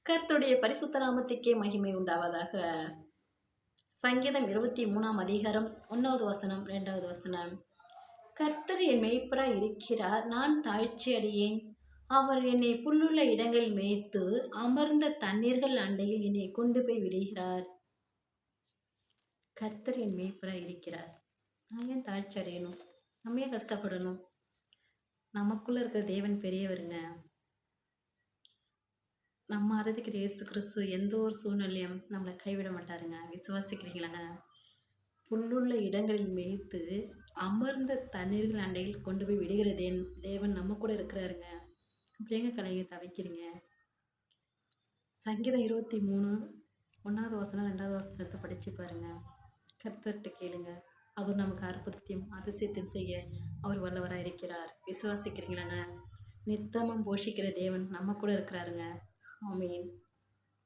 கர்த்தருடைய பரிசுத்த நாமத்துக்கே மகிமை உண்டாவதாக. சங்கீதம் 23ஆம் அதிகாரம் 1வது வசனம் 2வது வசனம். கர்த்தர் என் மேய்ப்பராய் இருக்கிறார், நான் தாழ்ச்சி அடையேன். அவர் என்னை புல்லுள்ள இடங்களில் மேய்த்து அமர்ந்த தண்ணீர்கள் அண்டையில் என்னை கொண்டு போய் விடுகிறார். கர்த்தர் என் மேய்ப்பராய் இருக்கிறார். நான் ஏன் தாழ்ச்சி அடையணும்? நம்ம ஏன் கஷ்டப்படணும்? நமக்குள்ள இருக்கிற தேவன் பெரியவருங்க. நம்ம ஆராதிக்கிற இயேசு கிறிஸ்து எந்த ஒரு சூழ்நிலையும் நம்மளை கைவிட மாட்டாருங்க. விசுவாசிக்கிறீங்களாங்க? புல்லுள்ள இடங்களில் மேய்த்து அமர்ந்த தண்ணீர்கள் அண்டையில் கொண்டு போய் விடுகிற தேவன் நம்ம கூட இருக்கிறாருங்க. அப்படிங்க கலைஞ தவிக்கிறீங்க. சங்கீதம் 23 1வது வசனம் 2வது வசனத்தை படிச்சு பாருங்க. கர்த்தர்கிட்ட கேளுங்க. அவர் நமக்கு அற்புதத்தையும் அதிசயத்தையும் செய்ய அவர் வல்லவராக இருக்கிறார். விசுவாசிக்கிறீங்களாங்க? நித்தமும் போஷிக்கிற தேவன் நம்ம கூட இருக்கிறாருங்க. ஆமீன்.